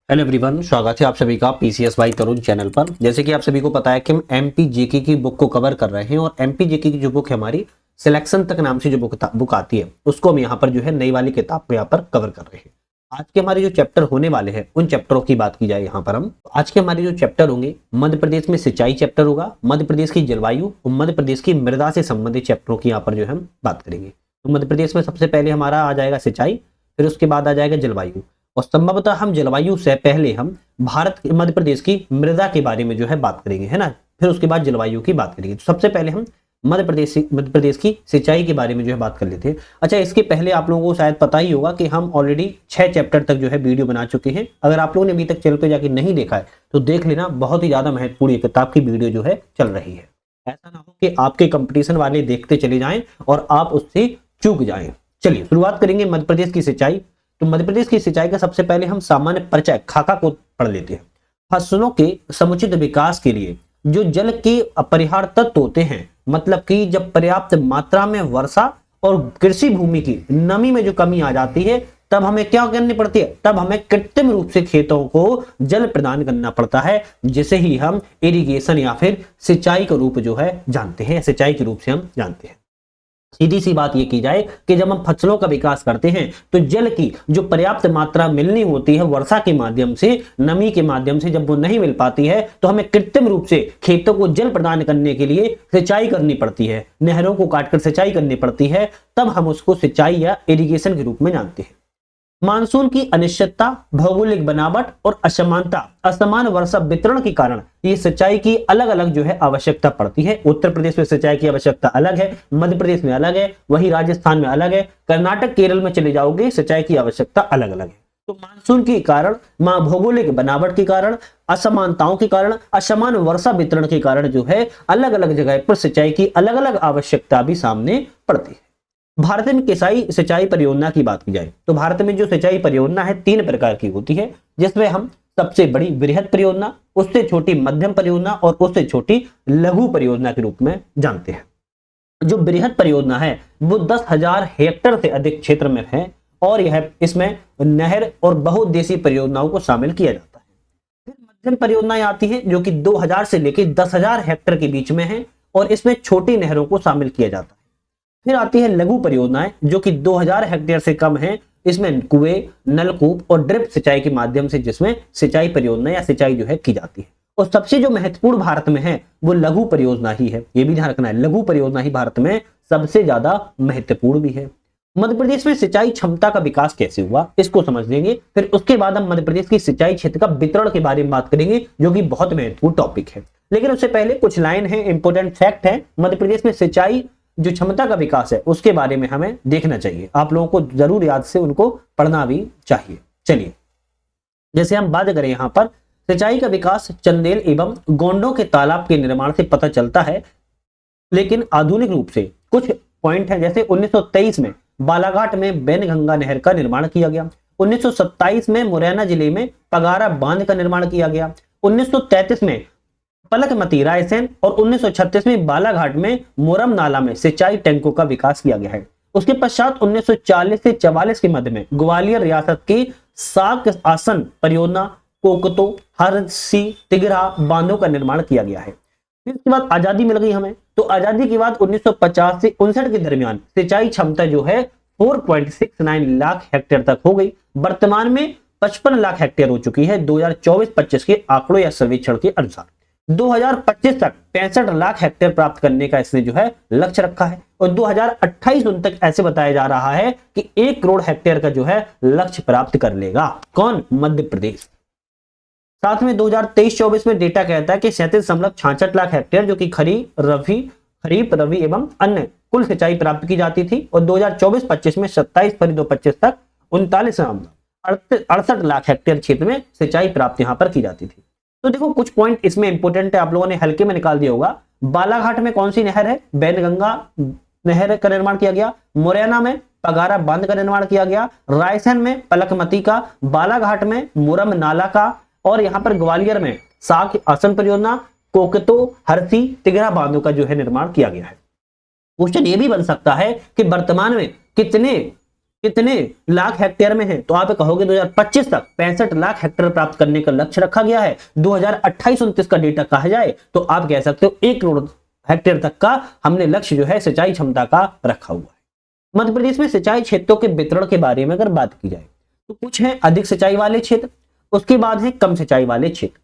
Hello everyone, स्वागत है आप सभी का पीसीएस बाय तरुण चैनल पर। जैसे कि आप सभी को पता है कि हम एमपी जेके की बुक को कवर कर रहे हैं और एमपी जेके की जो बुक है हमारी सिलेक्शन तक नाम से जो बुक आती है उसको हम यहाँ पर जो है नई वाली किताब को यहाँ पर कवर कर रहे हैं। आज के हमारे जो चैप्टर होने वाले हैं उन चैप्टरों की बात की जाए यहाँ पर हम आज के हमारे जो चैप्टर होंगे, मध्य प्रदेश में सिंचाई चैप्टर होगा, मध्य प्रदेश की जलवायु और मध्य प्रदेश की मृदा से संबंधित चैप्टरों की यहाँ पर जो है हम बात करेंगे। तो मध्य प्रदेश में सबसे पहले हमारा आ जाएगा सिंचाई, फिर उसके बाद आ जाएगा जलवायु और संभवतः हम जलवायु से पहले हम मध्य प्रदेश की मृदा के बारे में जो है बात करेंगे, है ना। फिर उसके बाद जलवायु की बात करेंगे। तो सबसे पहले हम मध्य प्रदेश की सिंचाई के बारे में जो है बात कर लेते हैं। अच्छा, इसके पहले आप लोगों को शायद पता ही होगा कि हम ऑलरेडी 6 चैप्टर तक जो है वीडियो बना चुके हैं। अगर आप लोगों ने अभी तक चैनल पे जाके नहीं देखा है तो देख लेना, बहुत ही ज्यादा महत्वपूर्ण ये किताब की वीडियो जो है चल रही है। ऐसा ना हो कि आपके कंपटीशन वाले देखते चले जाएं और आप उससे चूक जाएं। चलिए शुरुआत करेंगे मध्य प्रदेश की सिंचाई। तो मध्य प्रदेश की सिंचाई का सबसे पहले हम सामान्य परिचय खाका को पढ़ लेते हैं। फसलों के समुचित विकास के लिए जो जल के अपरिहार्य तत्व होते हैं, मतलब कि जब पर्याप्त मात्रा में वर्षा और कृषि भूमि की नमी में जो कमी आ जाती है तब हमें क्या करनी पड़ती है, तब हमें कृत्रिम रूप से खेतों को जल प्रदान करना पड़ता है, जिसे ही हम इरिगेशन या फिर सिंचाई का रूप जो है जानते हैं, सिंचाई के रूप से हम जानते हैं। सीधी सी बात ये की जाए कि जब हम फसलों का विकास करते हैं तो जल की जो पर्याप्त मात्रा मिलनी होती है वर्षा के माध्यम से, नमी के माध्यम से, जब वो नहीं मिल पाती है तो हमें कृत्रिम रूप से खेतों को जल प्रदान करने के लिए सिंचाई करनी पड़ती है, नहरों को काटकर सिंचाई करनी पड़ती है, तब हम उसको सिंचाई या इरिगेशन के रूप में जानते हैं। मानसून की अनिश्चितता, भौगोलिक बनावट और असमानता, असमान वर्षा वितरण के कारण ये सिंचाई की अलग अलग जो है आवश्यकता पड़ती है। उत्तर प्रदेश में सिंचाई की आवश्यकता अलग है, मध्य प्रदेश में अलग है, वही राजस्थान में अलग है, कर्नाटक केरल में चले जाओगे सिंचाई की आवश्यकता अलग अलग है। तो मानसून के कारण, भौगोलिक बनावट के कारण, असमानताओं के कारण, असमान वर्षा वितरण के कारण जो है अलग अलग जगह पर सिंचाई की अलग अलग आवश्यकता भी सामने पड़ती है। भारत में सिंचाई परियोजना की बात की जाए तो भारत में जो सिंचाई परियोजना है 3 प्रकार की होती है, जिसमें हम सबसे बड़ी बृहद परियोजना, उससे छोटी मध्यम परियोजना और उससे छोटी लघु परियोजना के रूप में जानते हैं। जो बृहद परियोजना है वो 10,000 हेक्टेयर से अधिक क्षेत्र में है और यह इसमें नहर और बहुउद्देशीय परियोजनाओं को शामिल किया जाता है। फिर मध्यम परियोजनाएं आती है जो कि 2,000 से लेकर 10,000 हेक्टेयर के बीच में है और इसमें छोटी नहरों को शामिल किया जाता है। फिर आती है लघु परियोजनाएं जो कि 2,000 हेक्टेयर से कम है, इसमें कुएं, नलकूप और ड्रिप सिंचाई के माध्यम से जिसमें सिंचाई परियोजना या सिंचाई जो है की जाती है। और सबसे जो महत्वपूर्ण भारत में है वो लघु परियोजना ही है, ये भी ध्यान रखना है, लघु परियोजना ही भारत में सबसे ज्यादा महत्वपूर्ण भी है। मध्य प्रदेश में सिंचाई क्षमता का विकास कैसे हुआ इसको समझ लेंगे, फिर उसके बाद हम मध्य प्रदेश की सिंचाई क्षेत्र का वितरण के बारे में बात करेंगे जो कि बहुत महत्वपूर्ण टॉपिक है। लेकिन उससे पहले कुछ लाइन है, इंपोर्टेंट फैक्ट है, मध्य प्रदेश में सिंचाई जो क्षमता का विकास है उसके बारे में हमें देखना चाहिए, आप लोगों को जरूर याद से उनको पढ़ना भी चाहिए। चलिए, जैसे हम बात करें यहाँ पर सिंचाई का विकास चंदेल एवं गोंडों के तालाब के निर्माण से पता चलता है, लेकिन आधुनिक रूप से कुछ पॉइंट है। जैसे 1923 में बालाघाट में बैनगंगा नहर का निर्माण किया गया, 1927 में मुरैना जिले में पगारा बांध का निर्माण किया गया, 1933 में पलकमती रायसेन और 1936 में बालाघाट में मोरम नाला में सिंचाई टैंकों का विकास किया गया है। उसके पश्चात 1940 से 44 के मध्य में ग्वालियर रियासत की साक आसन परियोजना, कोकतो, हरसी, तिगरा बांधों का निर्माण किया गया है। फिर उसके बाद आजादी मिल गई हमें, तो आजादी के बाद 1950 से 59 के दरमियान सिंचाई क्षमता जो है 4.69 लाख हेक्टेयर तक हो गई। वर्तमान में 55 लाख हेक्टेयर हो चुकी है 2024-25 के आंकड़ों या सर्वेक्षण के अनुसार। 2025 तक 65 लाख हेक्टेयर प्राप्त करने का इसने जो है लक्ष्य रखा है और 2028 तक ऐसे बताया जा रहा है कि 1 करोड़ हेक्टेयर का जो है लक्ष्य प्राप्त कर लेगा कौन, मध्य प्रदेश। साथ में 2023-24 में डेटा कहता है कि 37.66 लाख हेक्टेयर जो कि खरीफ रबी एवं अन्य कुल सिंचाई प्राप्त की जाती थी और 2024-25 में 27 फरवरी 2025 तक 68 लाख हेक्टेयर क्षेत्र में सिंचाई प्राप्त यहां पर की जाती थी। तो देखो कुछ पॉइंट इसमें इंपोर्टेंट है, आप लोगों ने हल्के में निकाल दिया होगा। बालाघाट में कौन सी नहर है, बैनगंगा नहर का निर्माण किया गया, मुरैना में पगारा बांध का निर्माण किया गया, रायसेन में पलकमती का, बालाघाट में मुरम नाला का और यहाँ पर ग्वालियर में साक आसन परियोजना, कोकतो, हरसी, तिगरा बांधों का जो है निर्माण किया गया है। क्वेश्चन ये भी बन सकता है कि वर्तमान में कितने कितने लाख हेक्टेयर में है, तो आप कहोगे 2025 तक 65 लाख हेक्टेयर प्राप्त करने का लक्ष्य रखा गया है। 2028-29 का डेटा कहा जाए तो आप कह सकते हो 1 करोड़ हेक्टेयर तक का हमने लक्ष्य जो है सिंचाई क्षमता का रखा हुआ है। मध्य प्रदेश में सिंचाई क्षेत्रों के वितरण के बारे में अगर बात की जाए तो कुछ है अधिक सिंचाई वाले क्षेत्र, उसके बाद है कम सिंचाई वाले क्षेत्र,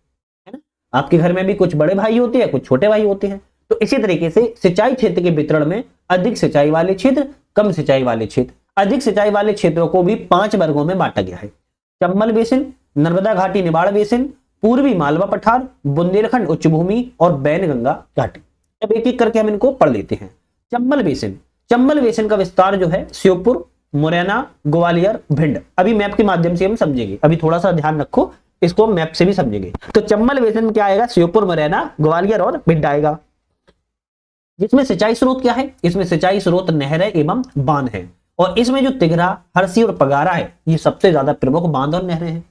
है ना। आपके घर में भी कुछ बड़े भाई होते हैं, कुछ छोटे भाई होते हैं, तो इसी तरीके से सिंचाई क्षेत्र के वितरण में अधिक सिंचाई वाले क्षेत्र, कम सिंचाई वाले क्षेत्र। अधिक सिंचाई वाले क्षेत्रों को भी 5 वर्गों में बांटा गया है। चंबल बेसिन, नर्मदा घाटी निवाड़ बेसिन, पूर्वी मालवा पठार, बुंदेलखंड उच्च भूमि और बैनगंगा घाटी। अब एक एक करके हम इनको पढ़ लेते हैं। चंबल बेसिन, चंबल बेसिन का विस्तार जो है श्योपुर, मुरैना, ग्वालियर, भिंड। अभी मैप के माध्यम से हम समझेंगे, अभी थोड़ा सा ध्यान रखो, इसको मैप से भी समझेंगे। तो चंबल बेसिन में क्या आएगा, श्योपुर, मुरैना, ग्वालियर और भिंड आएगा। जिसमें सिंचाई स्रोत क्या है, इसमें सिंचाई स्रोत नहरें एवं बांध है, और इसमें जो तिघरा, हरसी और पगारा है ये सबसे ज्यादा प्रमुख बांध और नहरें हैं।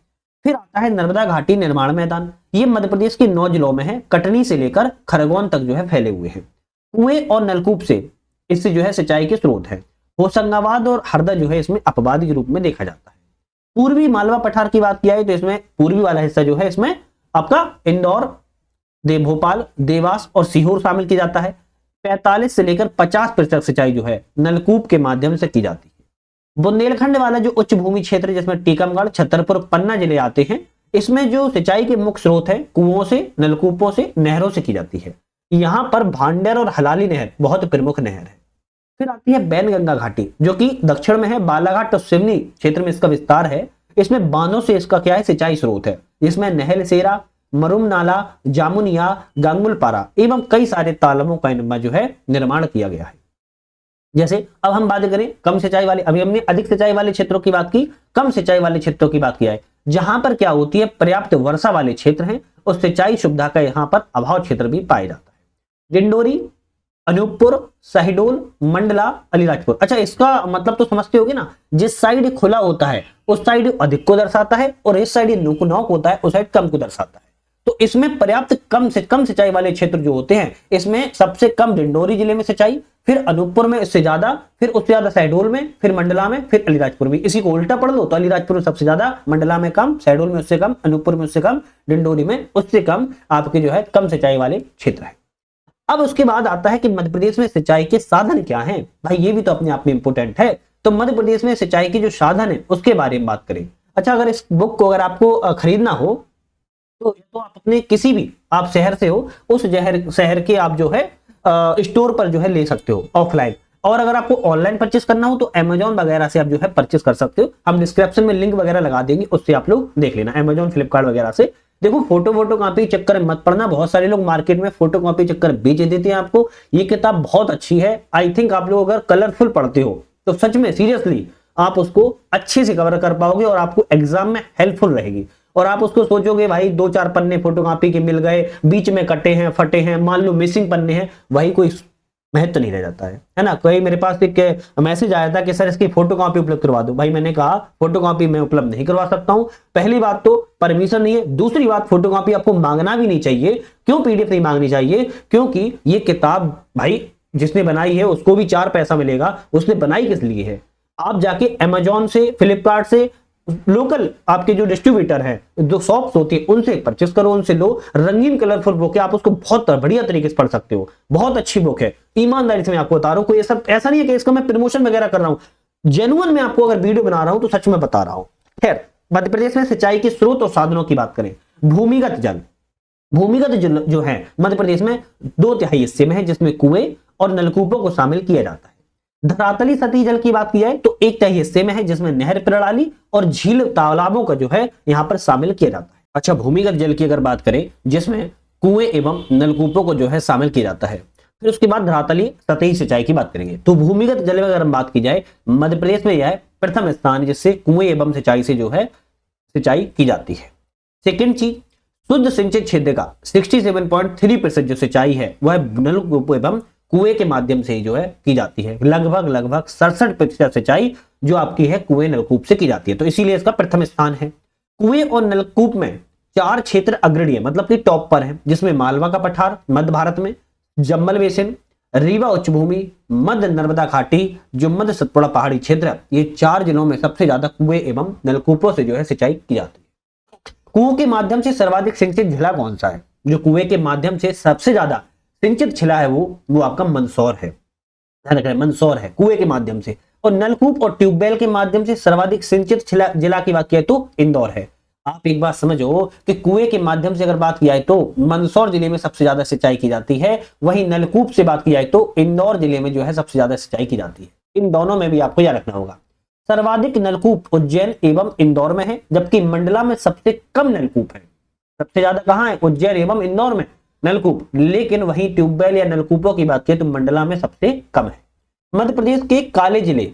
फिर आता है नर्मदा घाटी निर्माण मैदान, ये मध्य प्रदेश के 9 जिलों में है, कटनी से लेकर खरगोन तक जो है फैले हुए हैं। कुएं और नलकूप से इससे जो है सिंचाई के स्रोत है। होशंगाबाद और हरदा जो है इसमें अपवाद के रूप में देखा जाता है। पूर्वी मालवा पठार की बात किया है तो इसमें पूर्वी वाला हिस्सा जो है इसमें आपका इंदौर, भोपाल, देवास और सीहोर शामिल किया जाता है। 45 से लेकर 50% सिंचाई जो है नलकूप के माध्यम से की जाती है। बुंदेलखंड वाला जो उच्च भूमि क्षेत्र जिसमें टीकमगढ़, छतरपुर, पन्ना जिले आते हैं, इसमें जो सिंचाई के मुख्य स्रोत है कुओं से, नलकूपों से, नहरों से की जाती है। यहां पर भांडेर और हलाली नहर बहुत प्रमुख नहर है। फिर आती है बैनगंगा घाटी जो कि दक्षिण में है, बालाघाट और सिवनी क्षेत्र में इसका विस्तार है। इसमें बांधों से इसका क्या है सिंचाई स्रोत है, जिसमें नहल सेरा, मरुम नाला, जामुनिया, गांगुलपारा एवं कई सारे तालाबों का इनमें जो है निर्माण किया गया है। जैसे अब हम बात करें कम सिंचाई वाले, अभी हमने अधिक सिंचाई वाले क्षेत्रों की बात की, कम सिंचाई वाले क्षेत्रों की बात किया है। जहां पर क्या होती है पर्याप्त वर्षा वाले क्षेत्र हैं और सिंचाई सुविधा का यहां पर अभाव क्षेत्र भी पाया जाता है। डिंडोरी, अनूपपुर, शहडोल, मंडला, अलीराजपुर। अच्छा, इसका मतलब तो समझते होगे ना, जिस साइड खुला होता है उस साइड अधिक को दर्शाता है और इस साइड नोक होता है उस साइड कम को दर्शाता है। तो इसमें पर्याप्त कम से कम सिंचाई वाले क्षेत्र जो होते हैं, इसमें सबसे कम डिंडोरी जिले में सिंचाई, फिर अनूपपुर में इससे ज्यादा, फिर उससे ज्यादा शहडोल में, फिर मंडला में, फिर अलीराजपुर में। इसी को उल्टा पढ़ लो तो अलीराजपुर में सबसे ज्यादा, मंडला में कम, शहडोल में उससे कम, अनूपपुर में उससे कम, डिंडोरी में उससे कम आपके जो है कम सिंचाई वाले क्षेत्र है। अब उसके बाद आता है कि मध्य प्रदेश में सिंचाई के साधन क्या हैं। भाई ये भी तो अपने आप में इंपोर्टेंट है। तो मध्य प्रदेश में सिंचाई के जो साधन है उसके बारे में बात करें। अच्छा, अगर इस बुक को अगर आपको खरीदना हो तो आप अपने किसी भी आप शहर से हो उस शहर के आप जो है स्टोर पर जो है ले सकते हो ऑफलाइन, और अगर आपको ऑनलाइन परचेस करना हो तो अमेजॉन वगैरह से आप जो है परचेस कर सकते हो। हम डिस्क्रिप्शन में लिंक वगैरह लगा देंगे, उससे आप लोग देख लेना, अमेजॉन, फ्लिपकार्ट वगैरह से। देखो फोटो कॉपी चक्कर मत पड़ना, बहुत सारे लोग मार्केट में फोटो कॉपी चक्कर बेच देते हैं आपको। ये किताब बहुत अच्छी है। आई थिंक आप लोग अगर कलरफुल पढ़ते हो तो सच में सीरियसली आप उसको अच्छे से कवर कर पाओगे और आपको एग्जाम में हेल्पफुल रहेगी। और आप उसको सोचोगे भाई 2-4 पन्ने फोटोकॉपी के मिल गए, बीच में कटे हैं, फटे हैं, मान लो मिसिंग पन्ने हैं, वही कोई महत्व नहीं रह जाता है ना। कोई मेरे पास एक मैसेज आया था कि सर इसकी फोटोकॉपी उपलब्ध करवा दो। भाई मैंने कहा फोटोकॉपी मैं उपलब्ध नहीं करवा सकता हूं। पहली बात तो परमिशन नहीं है, दूसरी बात फोटोकॉपी आपको मांगना भी नहीं चाहिए। क्यों पीडीएफ नहीं मांगनी चाहिए? क्योंकि ये किताब भाई जिसने बनाई है उसको भी 4 पैसा मिलेगा। उसने बनाई किस लिए है? आप जाके अमेजॉन से, फ्लिपकार्ट से, लोकल आपके जो डिस्ट्रीब्यूटर हैं, जो शॉप्स होती है उनसे परचेस करो, उनसे लो। रंगीन कलरफुल बुक है, आप उसको बहुत बढ़िया तरीके से पढ़ सकते हो। बहुत अच्छी बुक है, ईमानदारी से मैं आपको बता रहा हूं। कोई सब ऐसा नहीं है कि इसका मैं प्रमोशन वगैरह कर रहा हूं। जेन्युइन में आपको अगर वीडियो बना रहा हूं तो सच में बता रहा हूं। खैर, मध्य प्रदेश में सिंचाई के स्रोत और साधनों की बात करें। भूमिगत जल, भूमिगत जल जो है मध्य प्रदेश में 2/3 हिस्से में है, जिसमें कुएं और नलकूपों को शामिल किया जाता है। धरातली सतही जल की बात की जाए तो 1/3 हिस्से में है, जिसमें नहर प्रणाली और झील तालाबों का जो है यहां पर शामिल किया जाता है। अच्छा, भूमिगत जल की अगर बात करें जिसमें कुएं एवं नलकूपों को जो है शामिल किया जाता है। फिर उसके बाद धरातली सतही सिंचाई की बात करेंगे। तो भूमिगत जल में अगर हम बात की जाए, मध्य प्रदेश में यह है प्रथम स्थान, जिससे कुएं एवं सिंचाई से जो है सिंचाई की जाती है। सेकेंड चीज, शुद्ध सिंचित क्षेत्र का 67.3% जो सिंचाई है वह नलकूप एवं कुएं के माध्यम से ही जो है की जाती है। लगभग 67% सिंचाई जो आपकी है कुएं नलकूप से की जाती है, तो इसीलिए इसका प्रथम स्थान है। कुएं और नलकूप में 4 क्षेत्र अग्रणी है, मतलब कि टॉप पर है, जिसमें मालवा का पठार मध्य भारत में, जम्बल बेसिन, रीवा उच्च भूमि, मध्य नर्मदा घाटी, जो मध्य सतपुड़ा पहाड़ी क्षेत्र है, ये 4 जिलों में सबसे ज्यादा कुएं एवं नलकूपों से जो है सिंचाई की जाती है। कुओं के माध्यम से सर्वाधिक सिंचित जिला कौन सा है? जो कुएं के माध्यम से सबसे ज्यादा सिंचित जिला है वो आपका मंदसौर है। ध्यान रखना, मंदसौर है कुएं के माध्यम से। और नलकूप और ट्यूबवेल के माध्यम से सर्वाधिक सिंचित जिला की बात किया तो इंदौर है। आप एक बात समझो कि कुएं के माध्यम से अगर बात किया जाए तो मंदसौर जिले में सबसे ज्यादा सिंचाई की जाती है, वहीं नलकूप से बात की जाए तो इंदौर जिले में जो है सबसे ज्यादा सिंचाई की जाती है। इन दोनों में भी आपको याद रखना होगा। सर्वाधिक नलकूप उज्जैन एवं इंदौर में है, जबकि मंडला में सबसे कम नलकूप है। सबसे ज्यादा कहां है? उज्जैन एवं इंदौर में नलकूप, लेकिन वहीं ट्यूबवेल या नलकूपों की बात करें तो मंडला में सबसे कम है। मध्य प्रदेश के काले जिले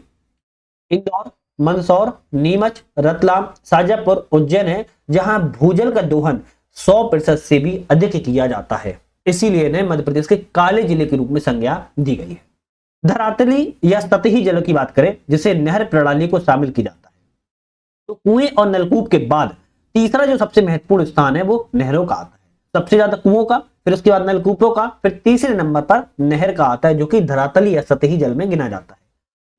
इंदौर, मंदसौर, नीमच, रतलाम, शाजापुर, उज्जैन है, जहां भूजल का दोहन 100% से भी अधिक किया जाता है, इसीलिए इन्हें मध्य प्रदेश के काले जिले के रूप में संज्ञा दी गई है। धरातली या सतही जल की बात करें, जिसे नहर प्रणाली को शामिल किया जाता है, तो कुएं और नलकूप के बाद तीसरा जो सबसे महत्वपूर्ण स्थान है वो नहरों का आता है। सबसे ज्यादा कुओं का, फिर उसके बाद नलकूपों का, फिर तीसरे नंबर पर नहर का आता है, जो कि धरातली या सतही जल में गिना जाता है।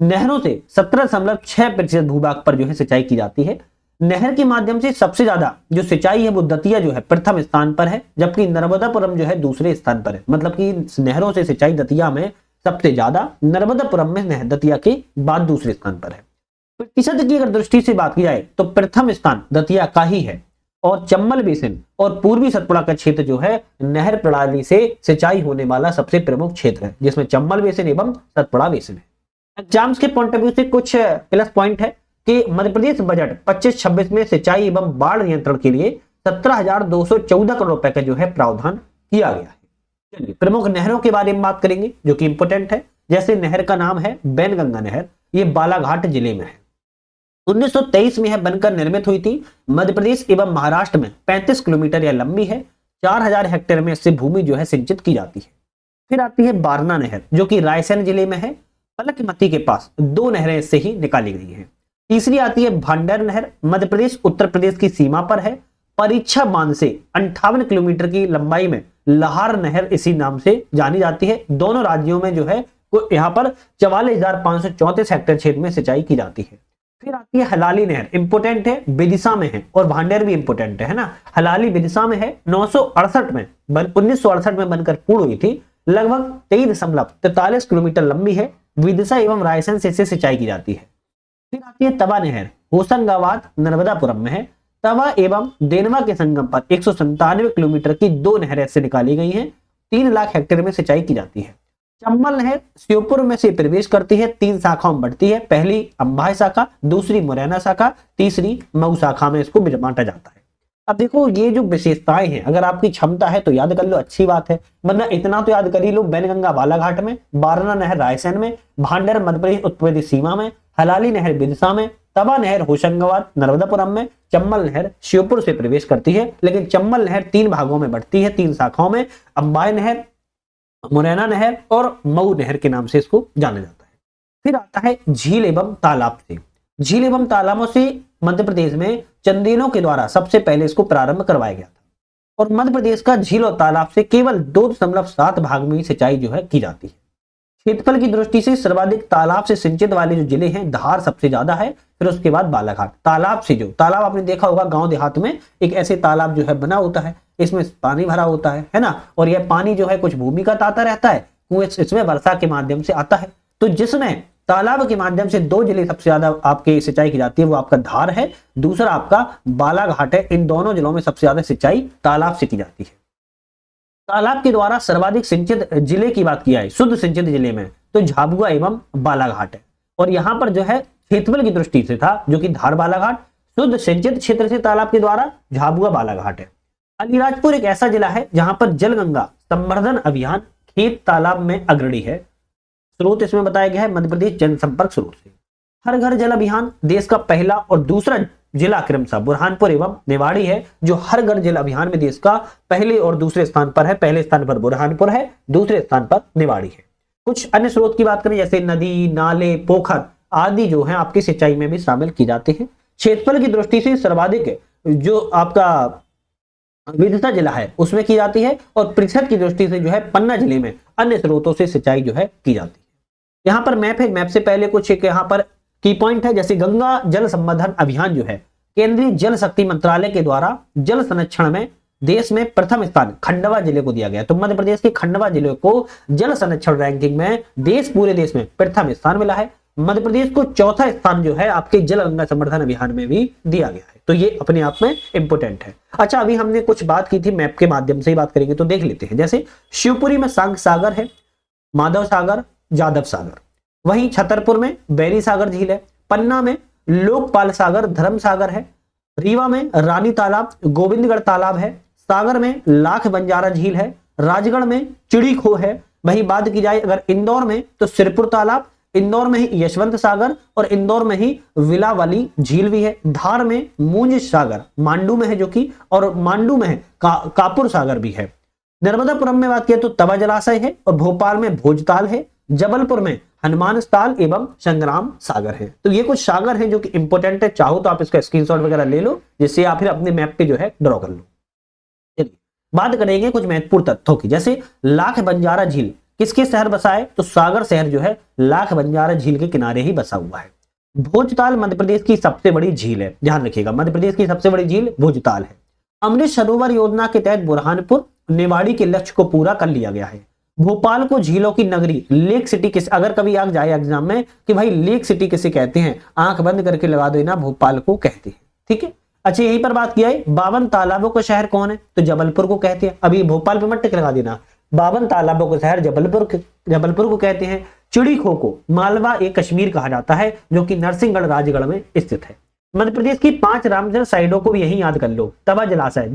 नहरों से 17.6% भूभाग पर जो है सिंचाई की जाती है। नहर के माध्यम से सबसे ज्यादा जो सिंचाई है वो दतिया जो है प्रथम स्थान पर है, जबकि नर्मदापुरम जो है दूसरे स्थान पर है। मतलब कि नहरों से सिंचाई दतिया में सबसे ज्यादा, नर्मदापुरम में दतिया के बाद दूसरे स्थान पर है। प्रतिशत की अगर दृष्टि से बात की जाए तो प्रथम स्थान दतिया का ही है, और चंबल बेसिन और पूर्वी सतपुड़ा का क्षेत्र जो है नहर प्रणाली से सिंचाई होने वाला सबसे प्रमुख क्षेत्र है, जिसमें चंबल बेसिन एवं सतपुड़ा बेसिन है। एग्जाम्स के पॉइंट ऑफ व्यू से कुछ प्लस पॉइंट है कि मध्य प्रदेश बजट 25-26 में सिंचाई एवं बाढ़ नियंत्रण के लिए 17,214 करोड़ रुपए का जो है प्रावधान किया गया है। चलिए प्रमुख नहरों के बारे में बात करेंगे जो कि इंपोर्टेंट है। जैसे नहर का नाम है बैनगंगा नहर, ये बालाघाट जिले में है। 1923 में यह बनकर निर्मित हुई थी। मध्य प्रदेश एवं महाराष्ट्र में 35 किलोमीटर यह लंबी है। 4000 हेक्टेयर में इससे भूमि जो है सिंचित की जाती है। फिर आती है बारना नहर, जो कि रायसेन जिले में है। पलकमती के पास 2 नहरें इससे ही निकाली गई हैं। तीसरी आती है भांडर नहर, मध्य प्रदेश उत्तर प्रदेश की सीमा पर है। परीक्षा बांध से 58 किलोमीटर की लंबाई में लहार नहर इसी नाम से जानी जाती है। दोनों राज्यों में जो है यहाँ पर 44,534 हेक्टेयर क्षेत्र में सिंचाई की जाती है। फिर आती है हलाली नहर, इंपोर्टेंट है, विदिशा में है, और भांडेर भी इंपोर्टेंट है ना। हलाली विदिशा में है, 1968 में बनकर पूर्ण हुई थी। लगभग 23.43 किलोमीटर लंबी है। विदिशा एवं रायसेन से इसे सिंचाई की जाती है। फिर आती है तवा नहर, होशंगाबाद नर्मदापुरम में है। तवा एवं देनवा के संगम पर 197 किलोमीटर की 2 नहरें से निकाली गई हैं। 3 लाख हेक्टेयर में सिंचाई की जाती है। चंबल नहर श्योपुर में से प्रवेश करती है, 3 शाखाओं में बढ़ती है। पहली अंबाई शाखा, दूसरी मुरैना शाखा, तीसरी मऊ शाखा में इसको बांटा जाता है। अब देखो ये जो विशेषताएं हैं, अगर आपकी क्षमता है तो याद कर लो, अच्छी बात है, वरना इतना तो याद कर ही लो। बैनगंगा बालाघाट में, बारना नहर रायसेन में, भांडेर मध्य प्रदेश उत्तर प्रदेश सीमा में, हलाली नहर विदिशा में, तवा नहर होशंगाबाद नर्मदापुरम में, चंबल नहर श्योपुर से प्रवेश करती है। लेकिन चंबल नहर 3 भागों में बढ़ती है, 3 शाखाओं में, अंबाई नहर, मुरैना नहर और मऊ नहर के नाम से इसको जाना जाता है। फिर आता है झील एवं तालाब से। झील एवं तालाबों से मध्य प्रदेश में चंदेलों के द्वारा सबसे पहले इसको प्रारंभ करवाया गया था, और मध्य प्रदेश का झील और तालाब से केवल 2.7 भाग में सिंचाई जो है की जाती है। क्षेत्रफल की दृष्टि से सर्वाधिक तालाब से सिंचित वाले जो जिले हैं, धार सबसे ज्यादा है, फिर उसके बाद बालाघाट। तालाब से, जो तालाब आपने देखा होगा गांव देहात में एक ऐसे तालाब जो है बना होता है, इसमें पानी भरा होता है ना, और यह पानी जो है कुछ भूमिगत आता रहता है, कुएं इसमें वर्षा के माध्यम से आता है। तो जिसमें तालाब के माध्यम से 2 जिले सबसे ज्यादा आपके सिंचाई की जाती है, वो आपका धार है, दूसरा आपका बालाघाट है। इन दोनों जिलों में सबसे ज्यादा सिंचाई तालाब से की जाती है। तालाब के द्वारा सर्वाधिक सिंचित जिले की बात किया है, शुद्ध सिंचित जिले में, तो झाबुआ एवं बालाघाट है। और यहां पर जो है क्षेत्रफल की दृष्टि से था, जो कि धार बालाघाट, शुद्ध सिंचित क्षेत्र से तालाब के द्वारा झाबुआ बालाघाट है। अलीराजपुर एक ऐसा जिला है जहां पर जलगंगा संवर्धन अभियान खेत तालाब में अग्रणी है। स्रोत इसमें बताया गया है मध्य प्रदेश जनसंपर्क स्रोत से। हर घर जल अभियान देश का पहला और दूसरा जिला क्रमशः बुरहानपुर एवं निवाड़ी है, जो हर घर जल अभियान में देश का पहले और दूसरे स्थान पर है। पहले स्थान पर बुरहानपुर है, दूसरे स्थान पर निवाड़ी है। कुछ अन्य स्रोत की बात करें, जैसे नदी, नाले, पोखर आदि जो है आपकी सिंचाई में भी शामिल की जाते हैं। क्षेत्रफल की दृष्टि से सर्वाधिक जो आपका विदिशा जिला है उसमें की जाती है, और प्रतिशत की दृष्टि से जो है पन्ना जिले में अन्य स्रोतों से सिंचाई जो है की जाती है। यहाँ पर मैप है, मैप से पहले कुछ एक यहाँ पर की पॉइंट है, जैसे गंगा जल संवर्धन अभियान जो है केंद्रीय जल शक्ति मंत्रालय के द्वारा जल संरक्षण में देश में प्रथम स्थान खंडवा जिले को दिया गया। तो मध्य प्रदेश के खंडवा जिले को जल संरक्षण रैंकिंग में पूरे देश में प्रथम स्थान मिला है। मध्य प्रदेश को चौथा स्थान जो है आपके जल गंगा संवर्धन अभियान में भी दिया गया है। तो ये अपने आप में इंपोर्टेंट है। अच्छा, अभी हमने कुछ बात की थी, मैप के माध्यम से ही बात करेंगे तो देख लेते हैं। जैसे शिवपुरी में सांग सागर है, माधव सागर, जादव सागर। वहीं छतरपुर में बैरी सागर झील है, पन्ना में लोकपाल सागर, धर्म सागर है, रीवा में रानी तालाब, गोविंदगढ़ तालाब है, सागर में लाख बंजारा झील है, राजगढ़ में चिड़ी खो है। वही बात की जाए अगर इंदौर में तो सिरपुर तालाब, इंदौर में ही यशवंत सागर, और इंदौर में ही विलावाली झील भी है। धार में मूंज सागर, मांडू में है जो कि, और मांडू में है कापुर सागर भी है। नर्मदापुरम में बात किया तो तवा जलाशय है, और भोपाल में भोजताल है, जबलपुर में हनुमान ताल एवं संग्राम सागर है। तो ये कुछ सागर हैं जो कि इंपोर्टेंट है, चाहो तो आप इसका स्क्रीनशॉट वगैरह ले लो, जिससे आप फिर अपने मैप पे जो है ड्रॉ कर लो। चलिए बात करेंगे कुछ महत्वपूर्ण तथ्यों की। जैसे लाख बंजारा झील किसके शहर बसा है, तो सागर शहर जो है लाख बंजारा झील के किनारे ही बसा हुआ है। भोजताल मध्य प्रदेश की सबसे बड़ी झील है, ध्यान रखिएगा, मध्य प्रदेश की सबसे बड़ी झील भोजताल है। अमृत सरोवर योजना के तहत बुरहानपुर निवाड़ी के लक्ष्य को पूरा कर लिया गया है। भोपाल को झीलों की नगरी लेक सिटी किस, अगर कभी आ जाए एग्जाम में कि भाई लेक सिटी किसे कहते हैं, आंख बंद करके लगा देना, भोपाल को कहते हैं। ठीक है, अच्छा यहीं पर बात किया है 52 तालाबों का शहर कौन है, तो जबलपुर को कहते हैं। अभी भोपाल पे मत टिक लगा देना, 52 तालाबों का शहर जबलपुर को कहते हैं। चिड़ी खो को मालवा ए कश्मीर कहा जाता है, जो कि नरसिंहगढ़ राजगढ़ में स्थित है। मध्य प्रदेश की 5 रामसर साइडों को भी यही याद कर लो। तवा जलाशय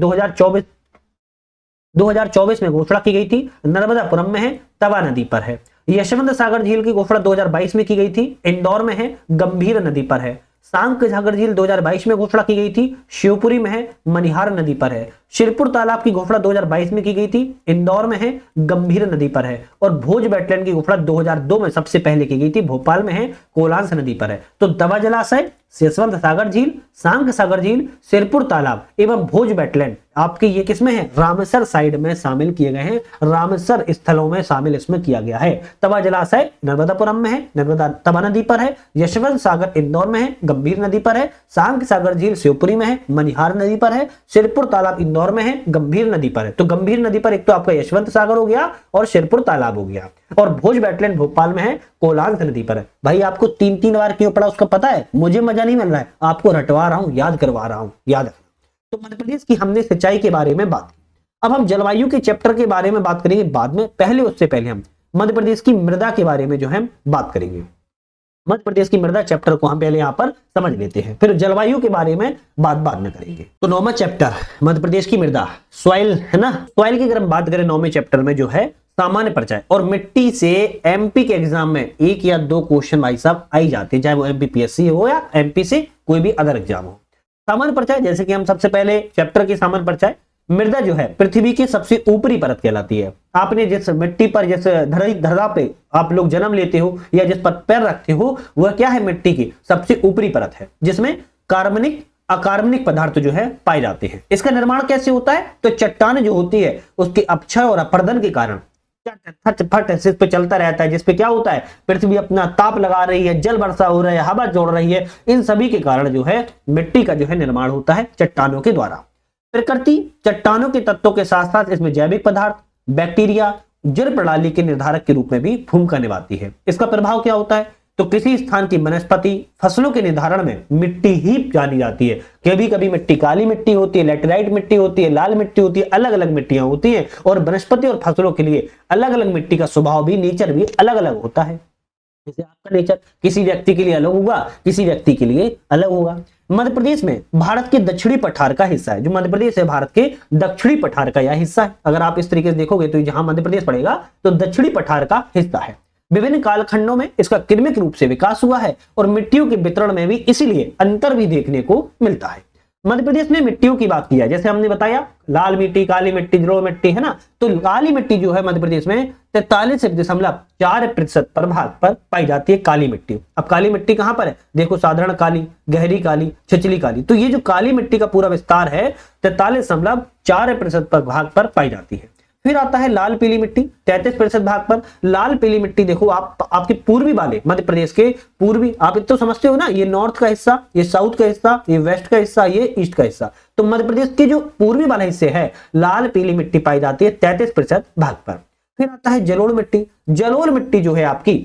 2024 में घोषणा की गई थी, नर्मदापुरम में है, तवा नदी पर है। यशवंत सागर झील की घोषणा 2022 में की गई थी, इंदौर में है, गंभीर नदी पर है। सांक सागर झील 2022 में घोषणा की गई थी, शिवपुरी में है, मनिहार नदी पर है। शिरपुर तालाब की घोषणा 2022 में की गई थी, इंदौर में है, गंभीर नदी पर है। और भोज वेटलैंड की घोषणा 2002 में सबसे पहले की गई थी, भोपाल में है, कोलांस नदी पर है। तो तवा जलाशय, यशवंत सागर झील, सांक सागर झील, सिरपुर तालाब एवं भोज वेटलैंड आपके ये किसमें है, रामसर साइड में शामिल किए गए हैं, रामसर स्थलों में शामिल इसमें किया गया है। तवा जलाशय नर्मदापुरम में है, नर्मदा तवा नदी पर है। यशवंत सागर इंदौर में है, गंभीर नदी पर है। सांक सागर झील शिवपुरी में है, मनिहार नदी पर है। सिरपुर तालाब इंदौर में है, गंभीर नदी पर है। तो गंभीर नदी पर एक तो आपका यशवंत सागर हो गया और सिरपुर तालाब हो गया, और भोज वेटलैंड भोपाल में है, कोलांस नदी पर है। भाई आपको 3-3 बार क्यों पढ़ा उसका पता है, मुझे मजा नहीं मिल रहा है, आपको रटवा रहा हूं, याद करवा रहा हूं, याद रखना। तो मध्य प्रदेश की हमने सिंचाई के बारे में बात की। अब हम जलवायु के चैप्टर के बारे में बात करेंगे बाद में, पहले उससे पहले हम मध्य प्रदेश की मृदा के बारे में जो है बात करेंगे। मध्य प्रदेश की मृदा चैप्टर को हम पहले यहाँ पर समझ लेते हैं, फिर जलवायु के बारे में बात बाद में करेंगे। तो 9वां चैप्टर मध्य प्रदेश की मृदा, सॉइल है ना। सॉइल की अगर हम बात करें 9वें चैप्टर में जो है सामान्य परिचय, और मिट्टी से एमपी के एग्जाम में 1 या 2 क्वेश्चन भाई साहब आई जाते हैं, चाहे वो एमपीपीएससी हो या एमपी से कोई भी अदर एग्जाम हो। सामान्य परिचय, जैसे कि हम सबसे पहले चैप्टर की सामान्य परिचय, मृदा जो है पृथ्वी की सबसे ऊपरी परत कहलाती है। आपने जिस मिट्टी पर, जिस धरा पे आप लोग जन्म लेते हो या जिस पर पैर रखते हो, वह क्या है, मिट्टी की सबसे ऊपरी परत है, जिसमें कार्बनिक अकार्बनिक पदार्थ जो है पाए जाते हैं। इसका निर्माण कैसे होता है, तो चट्टान जो होती है उसके अपक्षय और अपर्दन के कारण फट इस पे चलता रहता है, जिसपे क्या होता है, पृथ्वी अपना ताप लगा रही है, जल वर्षा हो रहा है, हवा जोड़ रही है, इन सभी के कारण जो है मिट्टी का जो है निर्माण होता है चट्टानों के द्वारा। प्रकृति चट्टानों के तत्वों के साथ साथ इसमें जैविक पदार्थ, बैक्टीरिया जल प्रणाली के निर्धारक के रूप में भी भूमिका निभाती है। इसका प्रभाव क्या होता है, तो किसी स्थान की वनस्पति फसलों के निर्धारण में मिट्टी ही जानी जाती है। कभी कभी मिट्टी काली मिट्टी होती है, लैटेराइट मिट्टी होती है, लाल मिट्टी होती है, अलग अलग मिट्टियां होती हैं, और वनस्पति और फसलों के लिए अलग अलग मिट्टी का स्वभाव भी, नेचर भी अलग अलग होता है। जैसे आपका नेचर किसी व्यक्ति के लिए अलग होगा, किसी व्यक्ति के लिए अलग होगा। मध्य प्रदेश में भारत के दक्षिणी पठार का हिस्सा है, जो मध्य प्रदेश है भारत के दक्षिणी पठार का यह हिस्सा है। अगर आप इस तरीके से देखोगे तो जहां मध्य प्रदेश पड़ेगा तो दक्षिणी पठार का हिस्सा है। विभिन्न कालखंडों में इसका क्रमिक रूप से विकास हुआ है, और मिट्टियों के वितरण में भी इसीलिए अंतर भी देखने को मिलता है। मध्य प्रदेश में मिट्टियों की बात की है, जैसे हमने बताया लाल मिट्टी, काली मिट्टी, जलोढ़ मिट्टी, है ना। तो काली मिट्टी जो है मध्य प्रदेश में 43.4% प्रभाग पर पाई जाती है काली मिट्टी। अब काली मिट्टी कहां पर है, देखो साधारण काली, गहरी काली, छिछली काली। तो ये जो काली मिट्टी का पूरा विस्तार है 43.4% प्रभाग पर पाई जाती है। फिर आता है लाल पीली मिट्टी 33% भाग पर। लाल पीली मिट्टी देखो आपके पूर्वी वाले मध्य प्रदेश के पूर्वी, आप तो समझते हो ना, ये नॉर्थ का हिस्सा, ये साउथ का हिस्सा, ये वेस्ट का हिस्सा, ये ईस्ट का हिस्सा। तो मध्य प्रदेश के जो पूर्वी वाला हिस्से है लाल पीली मिट्टी पाई जाती है 33% भाग पर। फिर आता है जलोढ़ मिट्टी। जलोढ़ मिट्टी जो है आपकी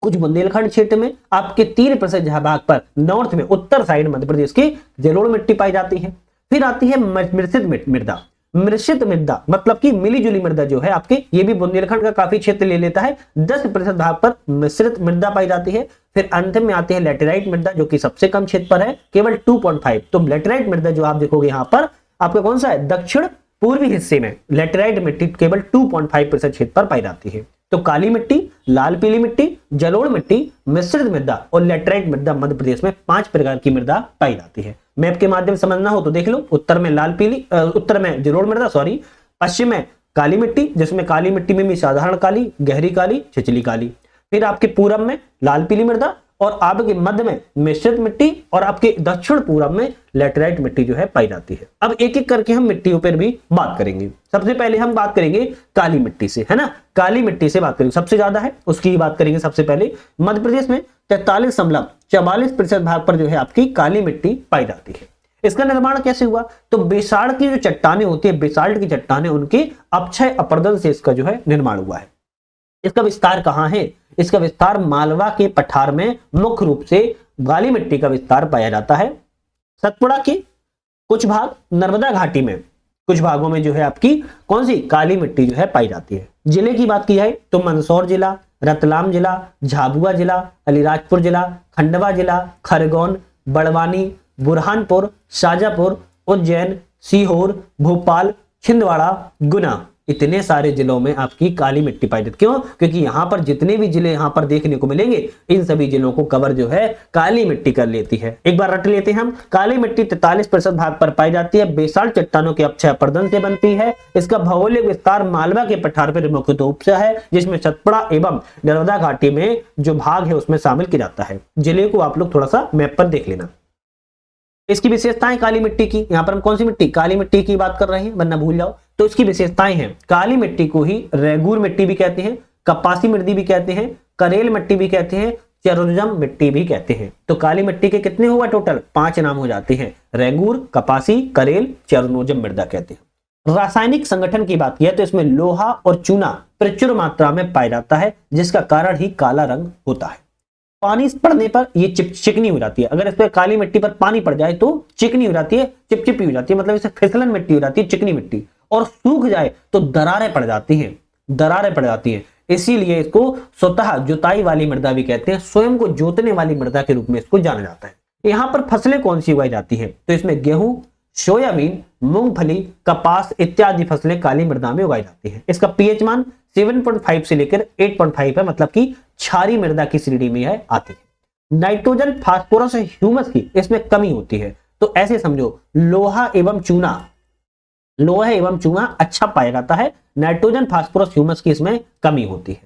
कुछ बुंदेलखंड क्षेत्र में आपके 3% भाग पर, नॉर्थ में उत्तर साइड मध्य प्रदेश की जलोढ़ मिट्टी पाई जाती है। फिर आती है मिश्रित मृदा। मिश्रित मृदा मतलब कि मिली जुली मृदा जो है आपके, ये भी बुंदेलखंड का काफी क्षेत्र ले लेता है, 10% भाग पर मिश्रित मृदा पाई जाती है। फिर अंत में आती है लेटेराइट मृदा जो कि सबसे कम क्षेत्र पर है, केवल 2.5। तो लेटेराइट मृदा जो आप देखोगे यहाँ पर आपका कौन सा है, दक्षिण पूर्वी हिस्से में लेटेराइट मिट्टी केवल 2.5% क्षेत्र पर पाई जाती है। तो काली मिट्टी, लाल पीली मिट्टी, जलोढ़ मिट्टी, मिश्रित मृदा और लेटेराइट मृदा मध्य प्रदेश में 5 प्रकार की मृदा पाई जाती है। मैप के माध्यम से समझना हो तो देख लो, उत्तर में लाल पीली, उत्तर में जलोढ़ मृदा, सॉरी, पश्चिम में काली मिट्टी, जिसमें काली मिट्टी में भी साधारण काली, गहरी काली, छिछली काली। फिर आपके पूरब में लाल पीली मृदा और आपके मध्य में मिश्रित मिट्टी और आपके दक्षिण पूरब में लेटेराइट मिट्टी जो है पाई जाती है। अब एक एक करके हम मिट्टियों पर भी बात करेंगे। सबसे पहले हम बात करेंगे काली मिट्टी से, है ना। काली मिट्टी से बात करेंगे, सबसे ज्यादा है उसकी ही बात करेंगे। सबसे पहले मध्य प्रदेश में 43.44% भाग पर जो है आपकी काली मिट्टी पाई जाती है। इसका निर्माण कैसे हुआ, तो बेसाल्ट की जो चट्टानें होती है, बेसाल्ट की चट्टानें, उनके अपक्षय अपरदन से इसका जो है निर्माण हुआ है। इसका विस्तार कहां है, इसका विस्तार मालवा के पठार में मुख्य रूप से काली मिट्टी का विस्तार पाया जाता है। सतपुड़ा के कुछ भाग, नर्मदा घाटी में कुछ भागों में जो है आपकी कौन सी काली मिट्टी जो है पाई जाती है। जिले की बात की जाए तो मंदसौर जिला, रतलाम जिला, झाबुआ जिला, अलीराजपुर जिला, खंडवा जिला, खरगोन, बड़वानी, बुरहानपुर, शाजापुर, उज्जैन, सीहोर, भोपाल, छिंदवाड़ा, गुना, इतने सारे जिलों में आपकी काली मिट्टी पाई जाती है। क्यों, क्योंकि यहां पर जितने भी जिले यहां पर देखने को मिलेंगे इन सभी जिलों को कवर जो है काली मिट्टी कर लेती है। एक बार रट लेते हैं हम, काली मिट्टी 43% भाग पर पाई जाती है, बेसाल्ट चट्टानों के अपक्षय अपरदन से बनती है। इसका भौगोलिक विस्तार मालवा के पठार पर मुख्य रूप से है, जिसमें सतपुड़ा एवं नर्मदा घाटी में जो भाग है उसमें शामिल किया जाता है। जिले को आप लोग थोड़ा सा मैप पर देख लेना। इसकी विशेषताएं काली मिट्टी की, यहां पर हम कौन सी मिट्टी, काली मिट्टी की बात कर रहे हैं वरना भूल जाओ। तो इसकी विशेषताएं हैं, काली मिट्टी को ही रेगूर मिट्टी भी कहते हैं, कपासी मिट्टी भी कहते हैं, करेल मिट्टी भी कहते हैं, चेरोजम मिट्टी भी कहते हैं। तो काली मिट्टी के कितने हुआ टोटल, 5 नाम हो जाते हैं, रेगूर, कपासी, करेल, चेरोनोजम मृदा कहते हैं। रासायनिक संगठन की बात किया तो इसमें लोहा और चूना प्रचुर मात्रा में पाया जाता है, जिसका कारण ही काला रंग होता है। पानी पड़ने पर ये चिकनी हो जाती है, अगर इस पर काली मिट्टी पर पानी पड़ जाए तो चिकनी हो जाती है, चिपचिपी हो जाती है, मतलब इसे फिसलन मिट्टी हो जाती है, चिकनी मिट्टी। और सूख जाए तो दरारें पड़ जाती हैं, दरारें पड़ जाती हैं। इसीलिए इसको स्वतः जुताई वाली मृदा भी कहते हैं, स्वयं को जोतने वाली मृदा के रूप में इसको जाना जाता है। यहाँ पर फसलें कौन सी उगाई जाती है, तो इसमें गेहूं, सोयाबीन, मूंगफली, कपास इत्यादि फसलें काली मृदा में उगाई जाती है। इसका पीएच मान 7.5 से लेकर 8.5 है, मतलब कि क्षारीय मृदा की श्रेणी में है आती है। नाइट्रोजन, फास्फोरस और ह्यूमस की इसमें कमी होती है। तो ऐसे समझो लोहा एवं चूना अच्छा पाया जाता है, नाइट्रोजन, फास्फोरस, ह्यूमस की इसमें कमी होती है।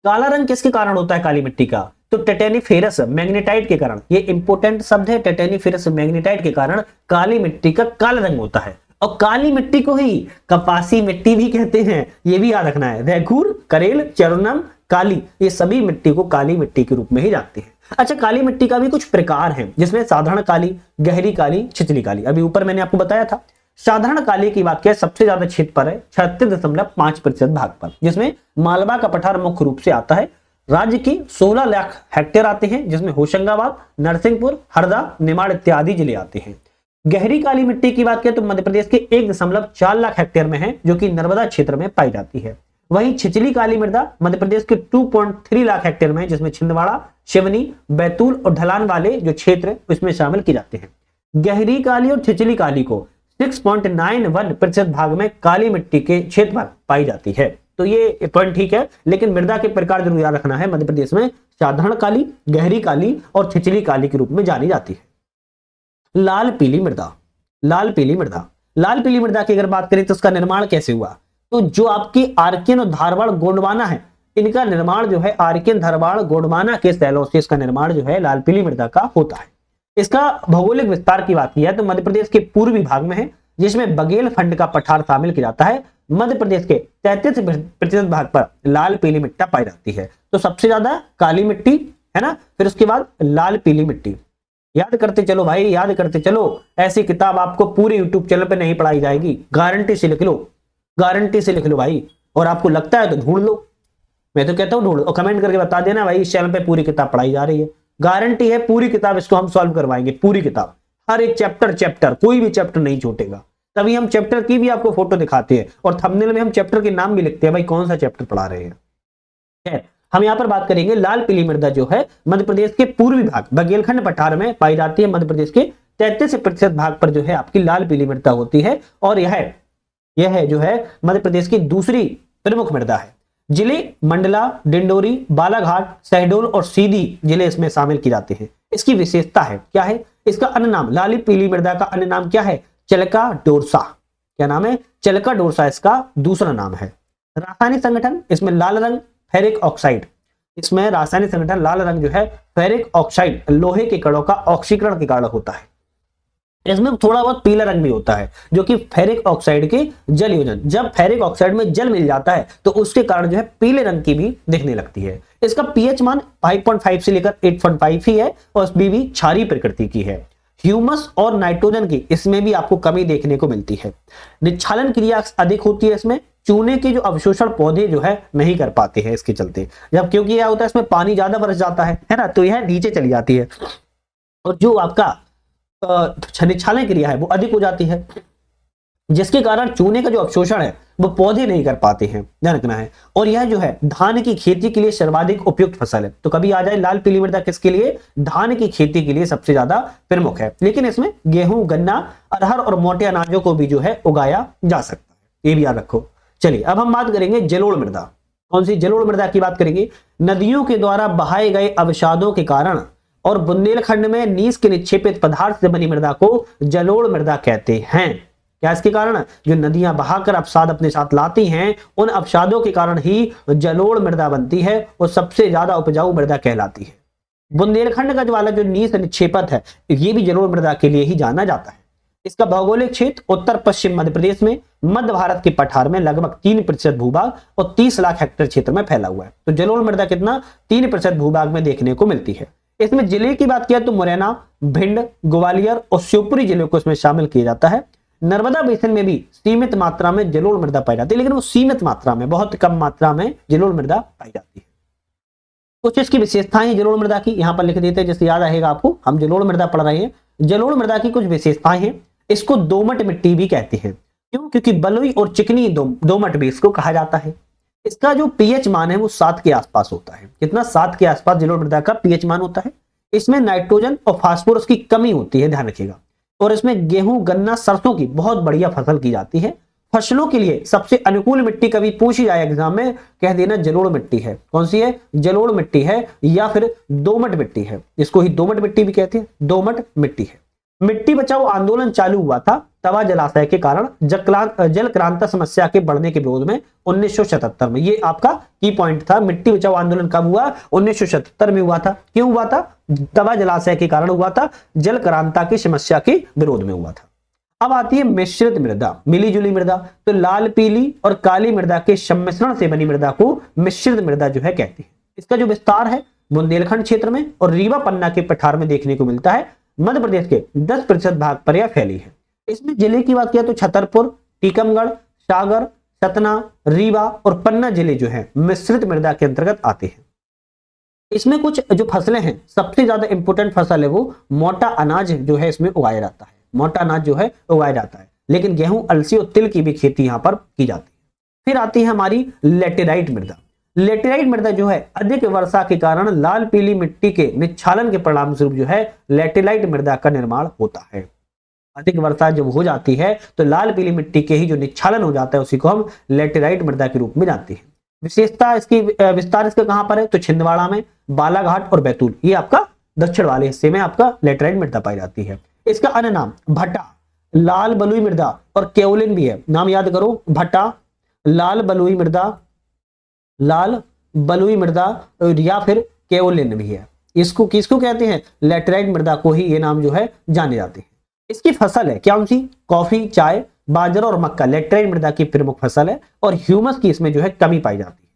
काला रंग किसके कारण होता है काली मिट्टी का, तो टेटेनीफेरस मैग्नेटाइट के कारण, ये इंपोर्टेंट शब्द है, टेटेनीफेरस मैग्नेटाइट के कारण काली मिट्टी का काला रंग होता है। और काली मिट्टी को ही कपासी मिट्टी भी कहते हैं, ये भी याद रखना है। रेगूर, करेल, चेरोनम, काली, ये सभी मिट्टी को काली मिट्टी के रूप में ही जानते हैं। अच्छा, काली मिट्टी का भी कुछ प्रकार हैं, जिसमें साधारण काली, गहरी काली, छिछली काली। अभी ऊपर मैंने आपको बताया था। साधारण काली की बात किया सबसे ज्यादा क्षेत्र पर है, 36.5% भाग पर, जिसमें मालवा का पठार मुख्य रूप से आता है। राज्य की 16 लाख हेक्टेयर आते हैं, जिसमें होशंगाबाद, नरसिंहपुर, हरदा, निमाड़ इत्यादि जिले आते हैं। गहरी काली मिट्टी की बात करें तो मध्य प्रदेश के 1.4 लाख हेक्टेयर में है, जो कि नर्मदा क्षेत्र में पाई जाती है। वहीं छिछली काली मृदा मध्य प्रदेश के 2.3 लाख हेक्टेयर में है, जिसमें छिंदवाड़ा, सिवनी, बैतूल और ढलान वाले जो क्षेत्र उसमें शामिल किए जाते हैं। गहरी काली और छिछली काली को 6.91% भाग में काली मिट्टी के क्षेत्र पर पाई जाती है। तो ये पॉइंट ठीक है, लेकिन मृदा के प्रकार जरूर याद रखना है। मध्य प्रदेश में साधारण काली, गहरी काली और छिछली काली के रूप में जानी जाती है। लाल पीली मृदा, लाल पीली मृदा। लाल पीली मृदा की अगर बात करें तो उसका निर्माण कैसे हुआ, तो जो आपकी आर्कियन और धारवाड़ गोंडवाना है, इनका निर्माण जो है आर्कियन धारवाड़ गोंडवाना के शैलों से इसका निर्माण जो है लाल पीली मृदा का होता है। इसका भौगोलिक विस्तार की बात की है तो मध्य प्रदेश के पूर्वी भाग में है, जिसमें बघेलखंड का पठार शामिल किया जाता है। मध्य प्रदेश के 33% भाग पर लाल पीली मिट्टी पाई जाती है। तो सबसे ज्यादा काली मिट्टी है ना, फिर उसके बाद लाल पीली मिट्टी। याद करते चलो भाई, याद करते चलो। ऐसी किताब आपको पूरे यूट्यूब चैनल पे नहीं पढ़ाई जाएगी, गारंटी से लिख लो, गारंटी से लिख लो भाई। और आपको लगता है तो ढूंढ लो, मैं तो कहता हूं ढूंढ लो और कमेंट करके बता देना भाई इस चैनल पे पूरी किताब पढ़ाई जा रही है। गारंटी है पूरी किताब इसको हम सॉल्व करवाएंगे, पूरी किताब, हर एक चैप्टर, कोई भी चैप्टर नहीं छूटेगा। तभी हम चैप्टर की भी आपको फोटो दिखाते हैं और थंबनेल में हम चैप्टर के नाम भी लिखते हैं, भाई कौन सा चैप्टर पढ़ा रहे हैं। हम यहाँ पर बात करेंगे लाल पीली मृदा जो है मध्य प्रदेश के पूर्वी भाग बघेलखंड पठार में पाई जाती है। मध्य प्रदेश के 33% भाग पर जो है आपकी लाल पीली मृदा होती है और यह जो है मध्य प्रदेश की दूसरी प्रमुख मृदा है। जिले मंडला, डिंडोरी, बालाघाट, शहडोल और सीधी जिले इसमें शामिल किए जाते हैं। इसकी विशेषता है क्या है, इसका अन्य नाम, लाल पीली मृदा का अन्य नाम क्या है, चिल्का डोरसा। क्या नाम है, चिल्का डोरसा इसका दूसरा नाम है। रासायनिक संगठन, इसमें लाल रंग फेरिक ऑक्साइड, इसमें रासायनिक संगठन लाल रंग जो है फेरिक ऑक्साइड लोहे के कणों का ऑक्सीकरण के कारण होता है। इसमें थोड़ा बहुत पीला रंग भी होता है जो कि फेरिक ऑक्साइड के जल योजन, जब फेरिक ऑक्साइड में जल मिल जाता है तो उसके कारण जो है पीले रंग की भी दिखने लगती है। इसका पीएच मान 5.5 से लेकर 8.5 ही है और इसमें भी क्षारीय प्रकृति की है। ह्यूमस और नाइट्रोजन की इसमें भी आपको कमी देखने को मिलती है। निच्छालन क्रिया अधिक होती है इसमें, चूने के जो अवशोषण पौधे जो है नहीं कर पाते हैं इसके चलते, जब क्योंकि यह होता है इसमें पानी ज्यादा बरस जाता है ना, तो यह नीचे चली जाती है और जो आपका निच्छालन क्रिया है वो अधिक हो जाती है, जिसके कारण चूने का जो अवशोषण है वो पौधे नहीं कर पाते हैं, ध्यान रखना है। और यह जो है धान की खेती के लिए सर्वाधिक उपयुक्त फसल है। तो कभी आ जाए लाल पीली मृदा किसके लिए, धान की खेती के लिए सबसे ज्यादा प्रमुख है। लेकिन इसमें गेहूं, गन्ना, अरहर और मोटे अनाजों को भी जो है उगाया जा सकता है, ये भी याद रखो। चलिए अब हम बात करेंगे जलोढ़ मृदा। कौन सी, जलोढ़ मृदा की बात करेंगे। नदियों के द्वारा बहाए गए अवसादों के कारण और बुंदेलखंड में नीस के निक्षेपित पदार्थ से बनी मृदा को जलोढ़ मृदा कहते हैं। क्या इसके कारण, जो नदियां बहाकर अवसाद अपने साथ लाती हैं उन अवसादों के कारण ही जलोढ़ मृदा बनती है और सबसे ज्यादा उपजाऊ मृदा कहलाती है। बुंदेलखंड का जो वाला जो नीस निक्षेपत है ये भी जलोढ़ मृदा के लिए ही जाना जाता है। इसका भौगोलिक क्षेत्र उत्तर पश्चिम मध्य प्रदेश में मध्य भारत के पठार में लगभग 3% भूभाग और 30 लाख हेक्टेयर क्षेत्र में फैला हुआ है। तो जलोढ़ मृदा कितना, 3% भूभाग में देखने को मिलती है। इसमें जिले की बात किया तो मुरैना, भिंड, ग्वालियर और शिवपुरी जिले को इसमें शामिल किया जाता है। नर्मदा बेसिन में भी सीमित मात्रा में जलोढ़ मृदा पाई जाती है, लेकिन वो सीमित मात्रा में, बहुत कम मात्रा में जलोढ़ मृदा पाई जाती है। कुछ इसकी विशेषताएं जलोढ़ मृदा की यहाँ पर लिख देते हैं, जैसे याद रहेगा आपको, हम जलोढ़ मृदा पढ़ रहे हैं। जलोढ़ मृदा की कुछ विशेषताएं हैं। इसको दोमट मिट्टी भी कहते हैं, क्यों, क्योंकि बलुई और चिकनी दोमट भी इसको कहा जाता है। इसका जो पीएच मान है वो 7 के आसपास होता है। कितना, 7 के आसपास जलोढ़ मृदा का पीएच मान होता है। इसमें नाइट्रोजन और फास्फोरस की कमी होती है, ध्यान रखिएगा। और इसमें गेहूं, गन्ना, सरसों की बहुत बढ़िया फसल की जाती है। फसलों के लिए सबसे अनुकूल मिट्टी कभी पूछी जाए एग्जाम में, कह देना जलोढ़ मिट्टी है। कौन सी है, जलोढ़ मिट्टी है या फिर दोमट मिट्टी है। इसको ही दोमट मिट्टी भी कहते हैं, दोमट मिट्टी है। मिट्टी बचाओ आंदोलन चालू हुआ था तवा जलाशय के कारण जल क्रांता समस्या के बढ़ने के विरोध में 1977 में। ये आपका की पॉइंट था। मिट्टी बचाओ आंदोलन कब हुआ, 1977 में हुआ था। क्यों हुआ था, तवा जलाशय के कारण हुआ था, जल क्रांता की समस्या के विरोध में हुआ था। अब आती है मिश्रित मृदा, मिली जुली मृदा। तो लाल पीली और काली मृदा के सम्मिश्रण से बनी मृदा को मिश्रित मृदा जो है कहते हैं। इसका जो विस्तार है बुंदेलखंड क्षेत्र में और रीवा पन्ना के पठार में देखने को मिलता है। मध्य प्रदेश के 10% भाग पर यह फैली है। इसमें जिले की बात किया तो छतरपुर, टीकमगढ़, सागर, सतना, रीवा और पन्ना जिले जो है मिश्रित मृदा के अंतर्गत आते हैं। इसमें कुछ जो फसलें हैं, सबसे ज्यादा इंपोर्टेंट फसल है वो मोटा अनाज जो है इसमें उगाया जाता है। मोटा अनाज जो है उगाया जाता है, लेकिन गेहूं, अलसी और तिल की भी खेती यहाँ पर की जाती है। फिर आती है हमारी लेटेराइट मृदा। लेटेराइट मृदा जो है अधिक वर्षा के कारण लाल पीली मिट्टी के निच्छालन के परिणाम स्वरूप जो है लेटेराइट मृदा का निर्माण होता है। अधिक वर्षा जब हो जाती है तो लाल पीली मिट्टी के ही जो निच्छालन हो जाता है उसी को हम लेटेराइट मृदा के रूप में जानते हैं। विशेषता इसकी, विस्तार इसका कहां पर है तो छिंदवाड़ा में, बालाघाट और बैतूल, ये आपका दक्षिण वाले हिस्से में आपका लेटेराइट मृदा पाई जाती है। इसका अन्य नाम भट्टा, लाल बलुई मृदा और केओलिन भी है, नाम याद करो, भट्टा, लाल बलुई मृदा, लाल बलुई मृदा या फिर केओलिन भी है। इसको किसको कहते हैं? लैटेराइट मृदा को ही ये नाम जो है जाने जाते हैं। इसकी फसल है क्या सी? कॉफी, चाय, बाजरा और मक्का लैटेराइट मृदा की प्रमुख फसल है और ह्यूमस की इसमें जो है कमी पाई जाती है।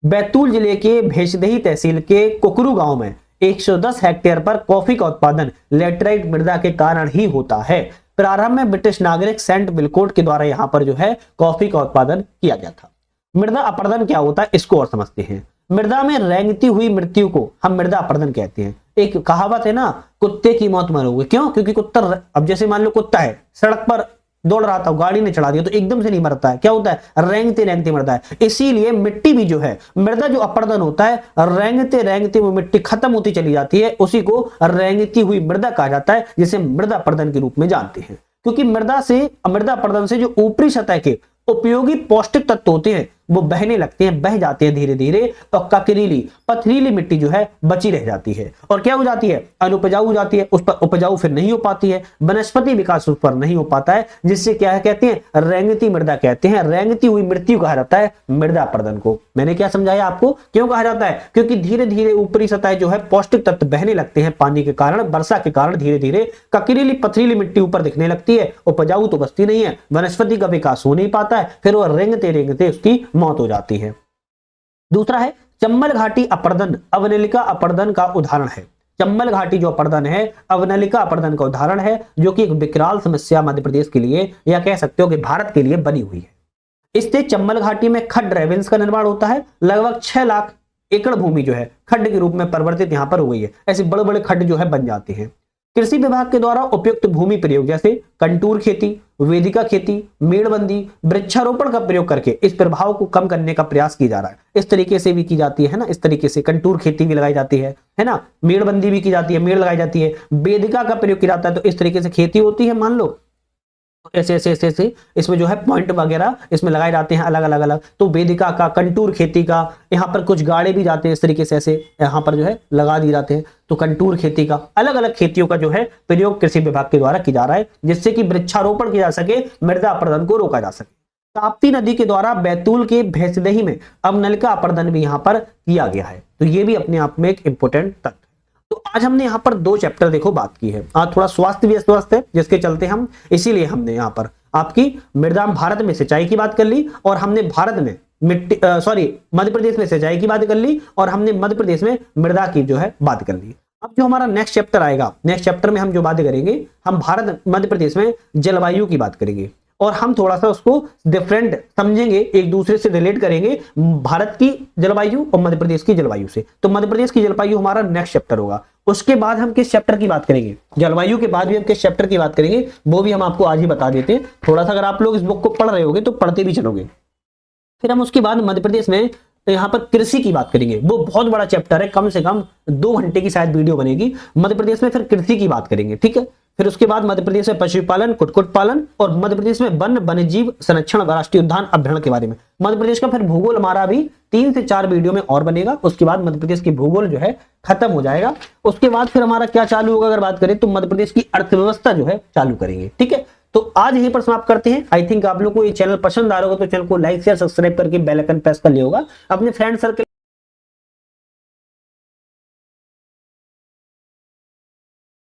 बैतूल जिले के भेषदही तहसील के कुकरू गांव में 110 हेक्टेयर पर कॉफी का उत्पादन लैटेराइट मृदा के कारण ही होता है। प्रारंभ में ब्रिटिश नागरिक सेंट विलकोट के द्वारा यहां पर जो है कॉफी का उत्पादन किया गया था। मृदा अपरदन क्या होता है इसको और समझते हैं। मृदा में रेंगती हुई मृत्यु को हम मृदा अपरदन कहते हैं। एक कहावत है ना, कुत्ते की मौत मरोगे, क्यों? क्योंकि कुत्ता, अब जैसे मान लो कुत्ता है सड़क पर दौड़ रहा था, गाड़ी ने चढ़ा दिया तो एकदम से नहीं मरता है, क्या होता है? रेंगते रेंगते मरता है। इसीलिए मिट्टी भी जो है, मृदा जो अपरदन होता है, रेंगते रेंगते वो मिट्टी खत्म होती चली जाती है, उसी को रेंगती हुई मृदा कहा जाता है, जिसे मृदा अपरदन के रूप में जानते हैं। क्योंकि मृदा अपरदन से जो ऊपरी सतह के उपयोगी पौष्टिक तत्व होते हैं वो बहने लगते हैं, बह जाते हैं धीरे धीरे, और ककरीली पथरीली मिट्टी जो है बची रह जाती है और क्या हो जाती है? अनुपजाऊ हो जाती है, उस पर उपजाऊ फिर नहीं हो पाती है, वनस्पति विकास उस पर नहीं हो पाता है, जिससे क्या है कहते हैं? रेंगती मृदा कहते हैं। रेंगती हुई मृत्यु कहा जाता है मृदा अपरदन को। मैंने क्या समझाया आपको? क्यों कहा जाता है? क्योंकि धीरे धीरे ऊपरी सतह जो है पौष्टिक तत्व बहने लगते हैं पानी के कारण, वर्षा के कारण धीरे धीरे ककरीली पथरीली मिट्टी ऊपर दिखने लगती है, उपजाऊ तो बचती नहीं है, वनस्पति का विकास हो नहीं पाता है, फिर वो रेंगते रेंगते उसकी मौत हो जाती है। दूसरा है चम्बल घाटी अपरदन अवनलिका अपरदन का उदाहरण है। चम्बल घाटी जो अपरदन है अवनलिका अपरदन का उदाहरण है, जो कि एक विकराल समस्या मध्य प्रदेश के लिए या कह सकते हो कि भारत के लिए बनी हुई है। इससे चम्बल घाटी में खड्ड रेवेंस का निर्माण होता है। लगभग 6 लाख एकड़ भूमि जो है खड्ड के रूप में परिवर्तित यहां पर हो गई है। ऐसे बड़े बड़े खड्ड जो है बन जाते हैं। कृषि विभाग के द्वारा उपयुक्त भूमि प्रयोग जैसे कंटूर खेती, वेदिका खेती, मेड़बंदी, वृक्षारोपण का प्रयोग करके इस प्रभाव को कम करने का प्रयास किया जा रहा है। इस तरीके से भी की जाती है ना, इस तरीके से कंटूर खेती भी लगाई जाती है ना, मेड़बंदी भी की जाती है, मेड़ लगाई जाती है, वेदिका का प्रयोग किया जाता है। तो इस तरीके से खेती होती है, मान लो ऐसे ऐसे ऐसे ऐसे इसमें जो है पॉइंट वगैरह इसमें लगाए जाते हैं अलग अलग अलग। तो वेदिका का, कंटूर खेती का, यहाँ पर कुछ गाड़े भी जाते हैं इस तरीके से, ऐसे यहाँ पर जो है लगा दिए जाते हैं। तो कंटूर खेती का, अलग अलग खेतियों का जो है प्रयोग कृषि विभाग के द्वारा किया जा रहा है, जिससे कि वृक्षारोपण किया जा सके, मृदा अपरदन को रोका जा सके। ताप्ती नदी के द्वारा बैतूल के भेषदही में अवनलिका अपरदन भी यहाँ पर किया गया है। तो ये भी अपने आप में एक इंपोर्टेंट तथ्य। तो आज हमने यहाँ पर 2 चैप्टर देखो बात की है। आज थोड़ा स्वास्थ्य भी अस्वस्थ है, जिसके चलते हम इसीलिए हमने यहाँ पर आपकी मृदा भारत में सिंचाई की बात कर ली, और हमने भारत में मध्य प्रदेश में सिंचाई की बात कर ली, और हमने मध्य प्रदेश में मृदा की जो है बात कर ली। अब जो हमारा नेक्स्ट चैप्टर आएगा, नेक्स्ट चैप्टर में हम जो बातें करेंगे, हम भारत मध्य प्रदेश में जलवायु की बात करेंगे, और हम थोड़ा सा उसको डिफरेंट समझेंगे, एक दूसरे से रिलेट करेंगे भारत की जलवायु और मध्य प्रदेश की जलवायु से। तो मध्य प्रदेश की जलवायु हमारा नेक्स्ट चैप्टर होगा। उसके बाद हम किस चैप्टर की बात करेंगे? जलवायु के बाद भी हम किस चैप्टर की बात करेंगे वो भी हम आपको आज ही बता देते हैं। थोड़ा सा अगर आप लोग इस बुक को पढ़ रहे होगे तो पढ़ते भी चलोगे। फिर हम उसके बाद मध्य प्रदेश में यहाँ पर कृषि की बात करेंगे। वो बहुत बड़ा चैप्टर है, कम से कम 2 घंटे की शायद वीडियो बनेगी। मध्य प्रदेश में फिर कृषि की बात करेंगे, ठीक है। फिर उसके बाद मध्य प्रदेश में पशुपालन, कुक्कुट पालन, और मध्य प्रदेश में वन्य जीव संरक्षण, राष्ट्रीय उद्यान अभ्यारण्य के बारे में। मध्य प्रदेश का फिर भूगोल हमारा भी 3 से 4 वीडियो में और बनेगा। उसके बाद मध्य प्रदेश की भूगोल जो है खत्म हो जाएगा। उसके बाद फिर हमारा क्या चालू होगा अगर बात करें तो मध्य प्रदेश की अर्थव्यवस्था जो है चालू करेंगे, ठीक है। तो आज यहीं पर समाप्त करते हैं। आई थिंक आप लोग को ये चैनल पसंद आ रहा होगा तो चैनल को लाइक शेयर सब्सक्राइब करके बेल आइकन प्रेस कर लिया होगा। अपने फ्रेंड सर्कल